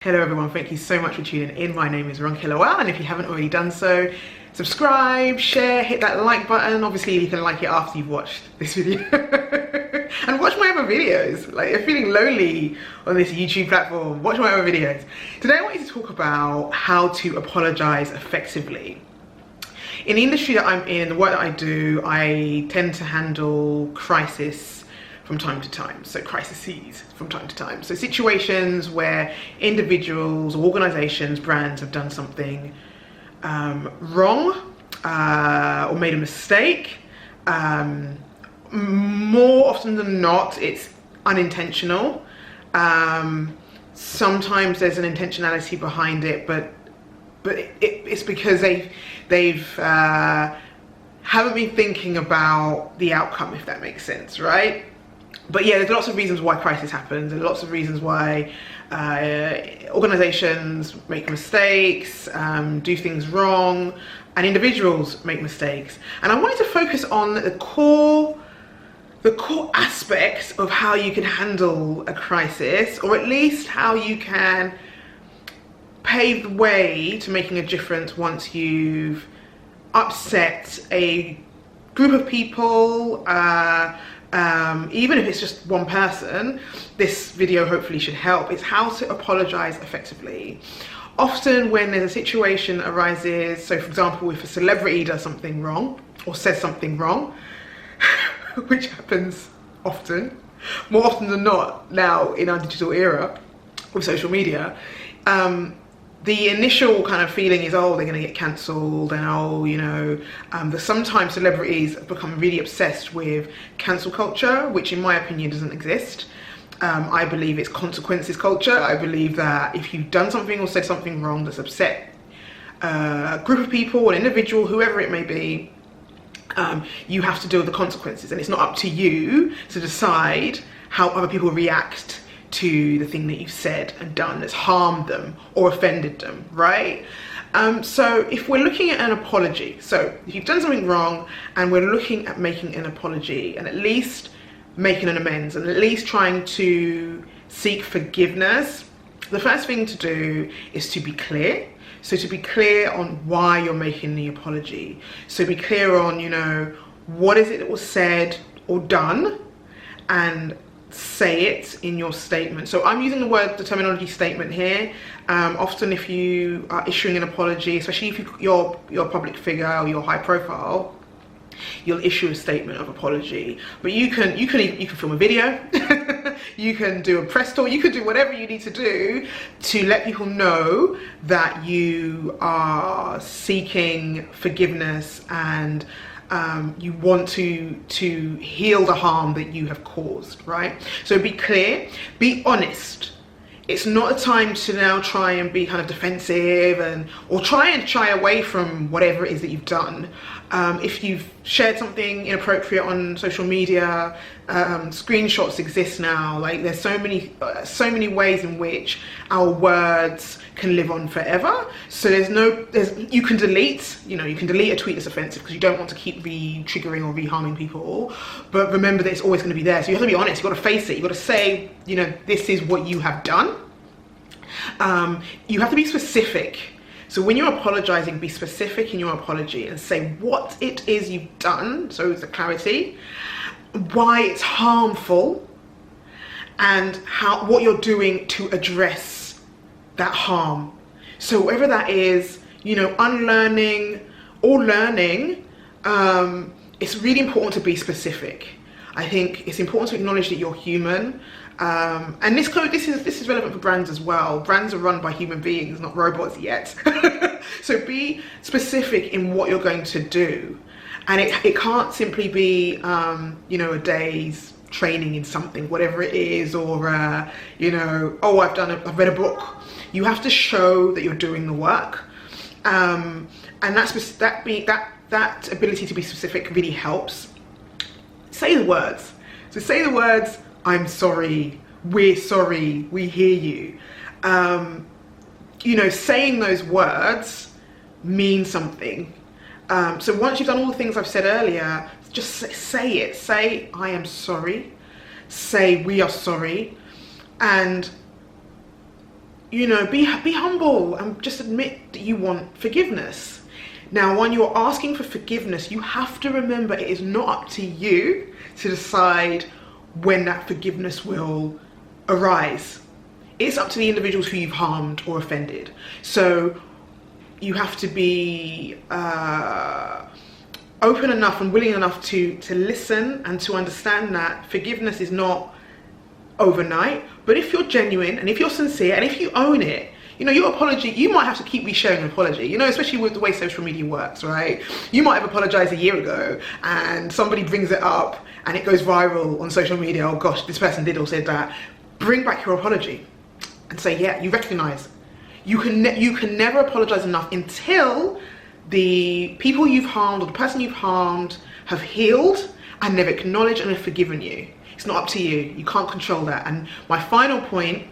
Hello everyone, thank you so much for tuning in. My name is Ronkeloa, and if you haven't already done so, subscribe, share, hit that like button. Obviously you can like it after you've watched this video. And watch my other videos. Like, if you're feeling lonely on this YouTube platform, watch my other videos. Today I wanted to talk about how to apologize effectively. In the industry that I'm in, the work that I do, I tend to handle crisis from time to time, so crises from time to time. So situations where individuals, organizations, brands have done something wrong or made a mistake. More often than not, it's unintentional. Sometimes there's an intentionality behind it, but it's because they've haven't been thinking about the outcome, if that makes sense, right? But yeah, there's lots of reasons why crisis happens, and lots of reasons why organizations make mistakes, do things wrong, and individuals make mistakes. And I wanted to focus on the core aspects of how you can handle a crisis, or at least how you can pave the way to making a difference once you've upset a group of people. Even if it's just one person, this video hopefully should help. It's how to apologize effectively. Often when there's a situation that arises, so for example, if a celebrity does something wrong or says something wrong, which happens often, more often than not now in our digital era with social media, the initial kind of feeling is, oh, they're going to get cancelled, and oh, you know, sometimes celebrities have become really obsessed with cancel culture, which in my opinion doesn't exist. I believe it's consequences culture. I believe that if you've done something or said something wrong that's upset a group of people, an individual, whoever it may be, you have to deal with the consequences, and it's not up to you to decide how other people react to the thing that you've said and done that's harmed them or offended them, right? So if we're looking at an apology, so if you've done something wrong and we're looking at making an apology and at least making an amends and at least trying to seek forgiveness, the first thing to do is to be clear. So to be clear on why you're making the apology. So be clear on, you know, what is it that was said or done, and say it in your statement. So I'm using the terminology statement here. Often if you are issuing an apology, especially if you're a public figure or you're high profile, you'll issue a statement of apology. But you can film a video, you can do a press tour, you can do whatever you need to do to let people know that you are seeking forgiveness and you want to heal the harm that you have caused, right? So be clear, be honest. It's not a time to now try and be kind of defensive or try and shy away from whatever it is that you've done. If you've shared something inappropriate on social media, screenshots exist now. Like, there's so many ways in which our words can live on forever. So you can delete a tweet that's offensive because you don't want to keep re-triggering or re-harming people. But remember that it's always going to be there. So you have to be honest. You've got to face it. You've got to say, you know, this is what you have done. You have to be specific. So when you're apologizing, be specific in your apology and say what it is you've done, so it's the clarity, why it's harmful, and what you're doing to address that harm. So whatever that is, you know, unlearning or learning, it's really important to be specific. I think it's important to acknowledge that you're human. And this is relevant for brands as well. Brands are run by human beings, not robots yet. So be specific in what you're going to do. And it can't simply be, you know, a day's training in something, whatever it is, or, you know, oh, I've read a book. You have to show that you're doing the work. And that ability to be specific really helps. Say the words. So say the words, I'm sorry, we're sorry, we hear you. You know, saying those words means something. So once you've done all the things I've said earlier, just say it. Say, I am sorry. Say, we are sorry. And you know, be humble and just admit that you want forgiveness. Now, when you're asking for forgiveness, you have to remember it is not up to you to decide when that forgiveness will arise. It's up to the individuals who you've harmed or offended. So you have to be open enough and willing enough to listen and to understand that forgiveness is not overnight. But if you're genuine and if you're sincere and if you own it, you know, your apology, you might have to keep resharing an apology, you know, especially with the way social media works, right? You might have apologized a year ago and somebody brings it up and it goes viral on social media. Oh gosh, this person did or said that. Bring back your apology and say, yeah, you recognize. You can never apologize enough until the people you've harmed or the person you've harmed have healed and they've acknowledged and have forgiven you. It's not up to you. You can't control that. And my final point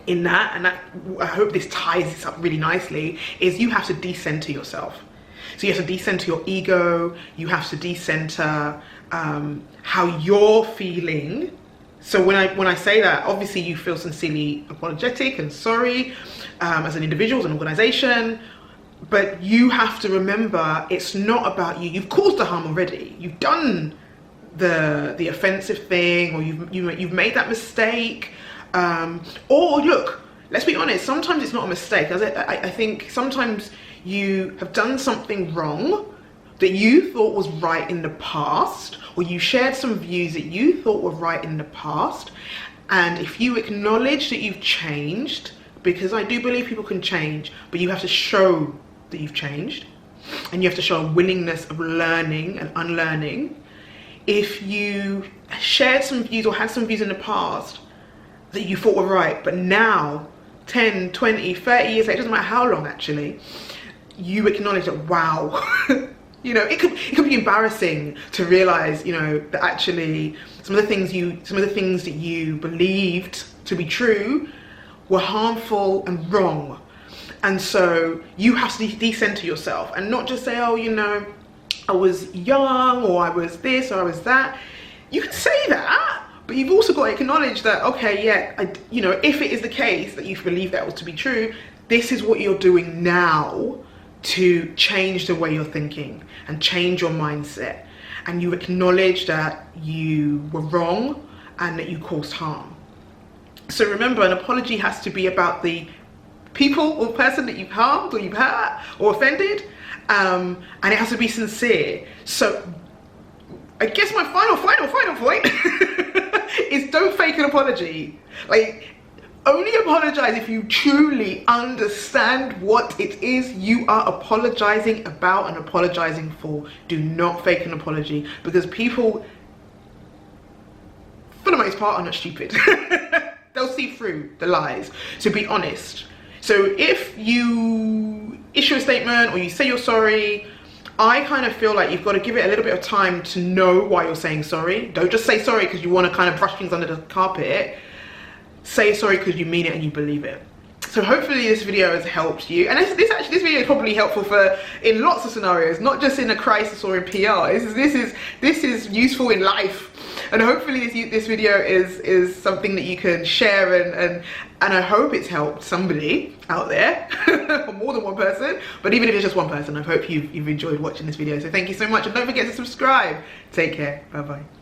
in that, and that, I hope this ties this up really nicely, is you have to decenter yourself. So you have to decenter your ego. You have to decenter how you're feeling. So when I say that, obviously you feel sincerely apologetic and sorry as an individual, as an organization, but you have to remember it's not about you. You've caused the harm already. You've done the offensive thing, or you've made that mistake. Or look, let's be honest, sometimes it's not a mistake. I think sometimes you have done something wrong that you thought was right in the past, or you shared some views that you thought were right in the past, and if you acknowledge that you've changed, because I do believe people can change, but you have to show that you've changed, and you have to show a willingness of learning and unlearning. If you shared some views or had some views in the past that you thought were right, but now 10, 20, 30 years later, it doesn't matter how long actually, you acknowledge that, wow, you know, it could be embarrassing to realize, you know, that actually some of the things that you believed to be true were harmful and wrong. And so you have to decenter yourself and not just say, oh, you know, I was young, or I was this, or I was that. You can say that, but you've also got to acknowledge that, okay, yeah, you know, if it is the case that you believe that was to be true, this is what you're doing now to change the way you're thinking and change your mindset. And you acknowledge that you were wrong and that you caused harm. So remember, an apology has to be about the people or person that you've harmed or you've hurt or offended, and it has to be sincere. So I guess my final point is don't fake an apology. Like, only apologize if you truly understand what it is you are apologizing about and apologizing for. Do not fake an apology, because people, for the most part, are not stupid. They'll see through the lies. So be honest. So if you issue a statement or you say you're sorry, I kind of feel like you've got to give it a little bit of time to know why you're saying sorry. Don't just say sorry because you want to kind of brush things under the carpet. Say sorry because you mean it and you believe it. So hopefully this video has helped you. And this video is probably helpful in lots of scenarios, not just in a crisis or in PR. This is useful in life. And hopefully this video is something that you can share, and I hope it's helped somebody out there, or more than one person. But even if it's just one person, I hope you've enjoyed watching this video. So thank you so much, and don't forget to subscribe. Take care. Bye bye.